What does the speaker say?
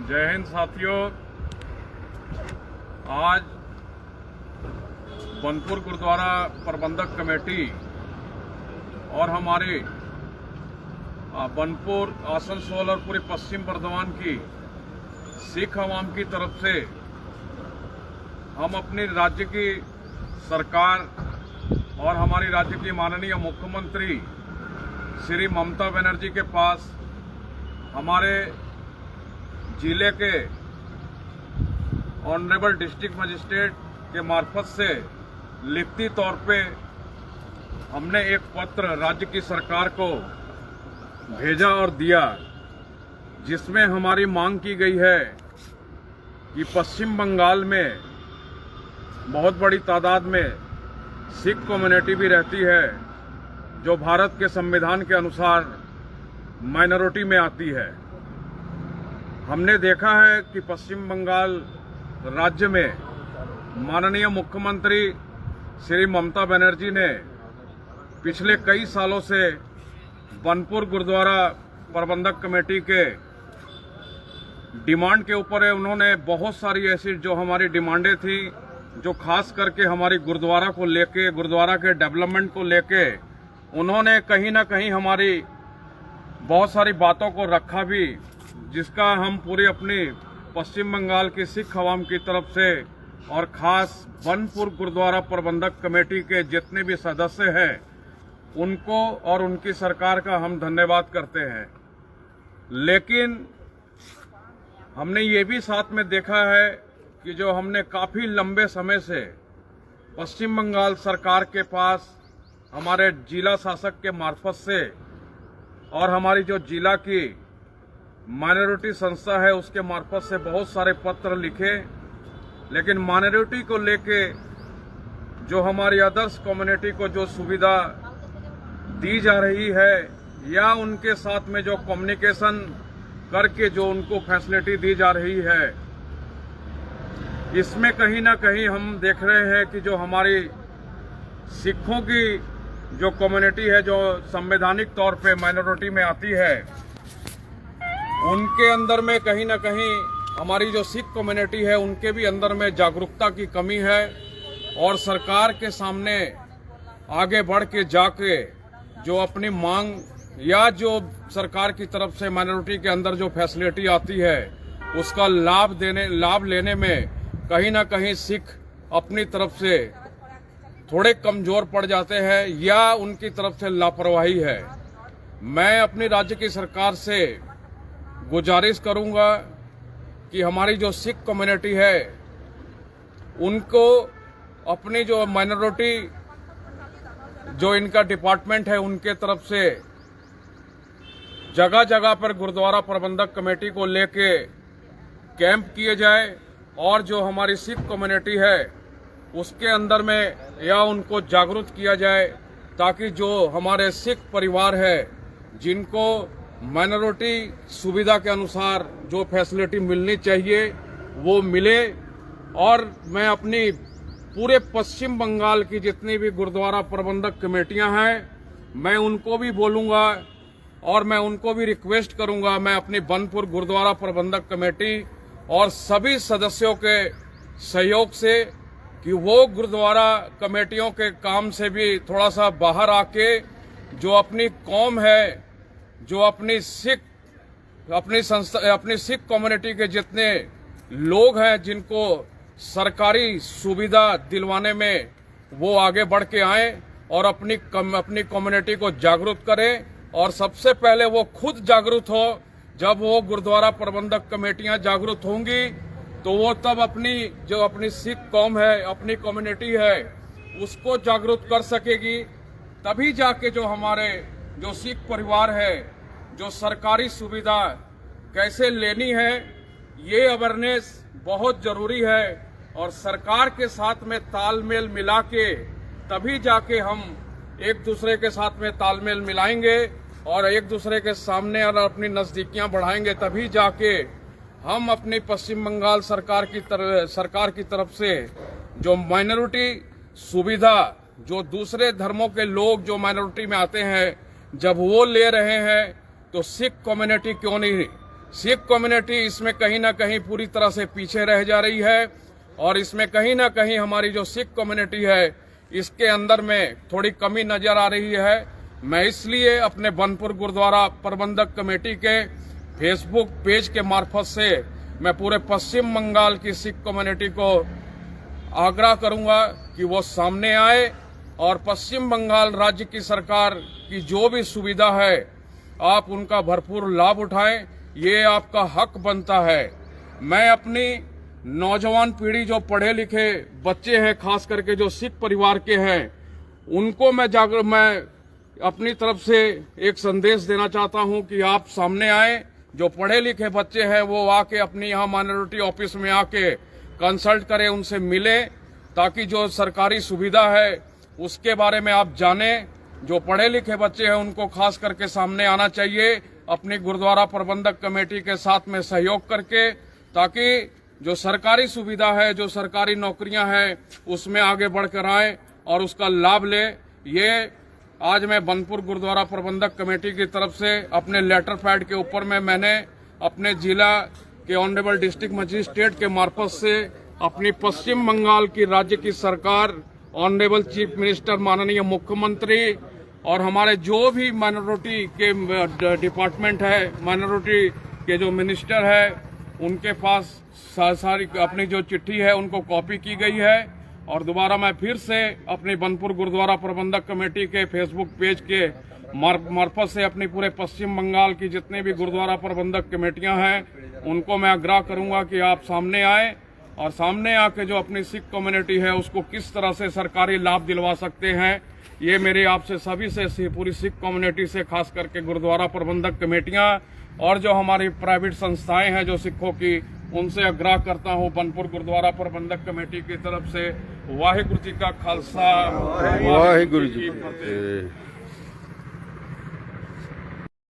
जय हिंद साथियों। आज बनपुर गुरुद्वारा प्रबंधक कमेटी और हमारे बनपुर, आसनसोल और पूरे पश्चिम बर्धमान की सिख अवाम की तरफ से हम अपनी राज्य की सरकार और हमारी राज्य की माननीय मुख्यमंत्री श्री ममता बनर्जी के पास हमारे जिले के ऑनरेबल डिस्ट्रिक्ट मजिस्ट्रेट के मार्फत से लिखती तौर पे हमने एक पत्र राज्य की सरकार को भेजा और दिया, जिसमें हमारी मांग की गई है कि पश्चिम बंगाल में बहुत बड़ी तादाद में सिख कम्युनिटी भी रहती है, जो भारत के संविधान के अनुसार माइनॉरिटी में आती है। हमने देखा है कि पश्चिम बंगाल राज्य में माननीय मुख्यमंत्री श्री ममता बनर्जी ने पिछले कई सालों से बनपुर गुरुद्वारा प्रबंधक कमेटी के डिमांड के ऊपर उन्होंने बहुत सारी ऐसी जो हमारी डिमांडें थी, जो खास करके हमारी गुरुद्वारा को लेके, गुरुद्वारा के डेवलपमेंट को लेके उन्होंने कहीं ना कहीं हमारी बहुत सारी बातों को रखा भी, जिसका हम पूरी अपनी पश्चिम बंगाल की सिख अवाम की तरफ से और खास बनपुर गुरुद्वारा प्रबंधक कमेटी के जितने भी सदस्य हैं उनको और उनकी सरकार का हम धन्यवाद करते हैं। लेकिन हमने ये भी साथ में देखा है कि जो हमने काफी लंबे समय से पश्चिम बंगाल सरकार के पास हमारे जिला शासक के मार्फत से और हमारी जो जिला की माइनॉरिटी संस्था है उसके मार्फत से बहुत सारे पत्र लिखे, लेकिन माइनॉरिटी को लेके जो हमारी अदर्स कम्युनिटी को जो सुविधा दी जा रही है या उनके साथ में जो कम्युनिकेशन करके जो उनको फैसिलिटी दी जा रही है, इसमें कहीं ना कहीं हम देख रहे हैं कि जो हमारी सिखों की जो कम्युनिटी है, जो संवैधानिक तौर पे माइनॉरिटी में आती है, उनके अंदर में कहीं ना कहीं हमारी जो सिख कम्युनिटी है उनके भी अंदर में जागरूकता की कमी है। और सरकार के सामने आगे बढ़ के जाके जो अपनी मांग या जो सरकार की तरफ से माइनॉरिटी के अंदर जो फैसिलिटी आती है उसका लाभ लेने में कहीं ना कहीं सिख अपनी तरफ से थोड़े कमजोर पड़ जाते हैं या उनकी तरफ से लापरवाही है। मैं अपनी राज्य की सरकार से गुजारिश करूंगा कि हमारी जो सिख कम्युनिटी है उनको अपनी जो माइनॉरिटी जो इनका डिपार्टमेंट है उनके तरफ से जगह जगह पर गुरुद्वारा प्रबंधक कमेटी को लेके कैंप किए जाए और जो हमारी सिख कम्युनिटी है उसके अंदर में या उनको जागरूक किया जाए, ताकि जो हमारे सिख परिवार है जिनको माइनॉरिटी सुविधा के अनुसार जो फैसिलिटी मिलनी चाहिए वो मिले। और मैं अपनी पूरे पश्चिम बंगाल की जितनी भी गुरुद्वारा प्रबंधक कमेटियां हैं मैं उनको भी बोलूंगा और मैं उनको भी रिक्वेस्ट करूंगा, मैं अपनी बनपुर गुरुद्वारा प्रबंधक कमेटी और सभी सदस्यों के सहयोग से कि वो गुरुद्वारा कमेटियों के काम से भी थोड़ा सा बाहर आके जो अपनी कौम है, जो अपनी सिख कम्युनिटी के जितने लोग हैं जिनको सरकारी सुविधा दिलवाने में वो आगे बढ़ के आए और अपनी कम्युनिटी को जागरूक करें। और सबसे पहले वो खुद जागरूक हो। जब वो गुरुद्वारा प्रबंधक कमेटियां जागरूक होंगी तो वो तब अपनी सिख कौम है, अपनी कम्युनिटी है, उसको जागरूक कर सकेगी। तभी जाके जो हमारे जो सिख परिवार है जो सरकारी सुविधा कैसे लेनी है, ये अवेयरनेस बहुत जरूरी है। और सरकार के साथ में तालमेल मिला के तभी जाके हम एक दूसरे के साथ में तालमेल मिलाएंगे और एक दूसरे के सामने और अपनी नजदीकियां बढ़ाएंगे, तभी जाके हम अपनी पश्चिम बंगाल सरकार की तरफ से जो माइनॉरिटी सुविधा जो दूसरे धर्मों के लोग जो माइनॉरिटी में आते हैं जब वो ले रहे हैं तो सिख कम्युनिटी क्यों नहीं सिख कम्युनिटी इसमें कहीं ना कहीं पूरी तरह से पीछे रह जा रही है और इसमें कहीं ना कहीं हमारी जो सिख कम्युनिटी है इसके अंदर में थोड़ी कमी नजर आ रही है। मैं इसलिए अपने बनपुर गुरुद्वारा प्रबंधक कमेटी के फेसबुक पेज के मार्फत से मैं पूरे पश्चिम बंगाल की सिख कम्युनिटी को आग्रह करूंगा कि वो सामने आए और पश्चिम बंगाल राज्य की सरकार की जो भी सुविधा है आप उनका भरपूर लाभ उठाएं, ये आपका हक बनता है। मैं अपनी नौजवान पीढ़ी जो पढ़े लिखे बच्चे हैं, खास करके जो सिख परिवार के हैं, उनको मैं अपनी तरफ से एक संदेश देना चाहता हूं कि आप सामने आए। जो पढ़े लिखे बच्चे हैं वो आके अपनी यहाँ माइनॉरिटी ऑफिस में आके कंसल्ट करें, उनसे मिले, ताकि जो सरकारी सुविधा है उसके बारे में आप जाने। जो पढ़े लिखे बच्चे हैं उनको खास करके सामने आना चाहिए अपनी गुरुद्वारा प्रबंधक कमेटी के साथ में सहयोग करके, ताकि जो सरकारी सुविधा है, जो सरकारी नौकरियां हैं, उसमें आगे बढ़कर आए और उसका लाभ ले। ये आज मैं बनपुर गुरुद्वारा प्रबंधक कमेटी की तरफ से अपने लेटर पैड के ऊपर में मैंने अपने जिला के ऑनरेबल डिस्ट्रिक्ट मजिस्ट्रेट के मार्फत से अपनी पश्चिम बंगाल की राज्य की सरकार, ऑनरेबल चीफ मिनिस्टर, माननीय मुख्यमंत्री और हमारे जो भी माइनॉरिटी के डिपार्टमेंट है, माइनॉरिटी के जो मिनिस्टर है, उनके पास सारी अपनी जो चिट्ठी है उनको कॉपी की गई है। और दोबारा मैं फिर से अपनी बनपुर गुरुद्वारा प्रबंधक कमेटी के फेसबुक पेज के मार्फत से अपनी पूरे पश्चिम बंगाल की जितनी भी गुरुद्वारा प्रबंधक कमेटियां हैं उनको मैं आग्रह करूंगा कि आप सामने आए और सामने आके जो अपनी सिख कम्युनिटी है उसको किस तरह से सरकारी लाभ दिलवा सकते हैं, ये मेरे आपसे सभी से, पूरी सिख कम्युनिटी से, खास करके गुरुद्वारा प्रबंधक कमेटियां और जो हमारी प्राइवेट संस्थाएं हैं जो सिखों की, उनसे आग्रह करता हूं बनपुर गुरुद्वारा प्रबंधक कमेटी की तरफ से। वाहिगुरु जी का खालसा, वाहिगुरु जी की फतेह।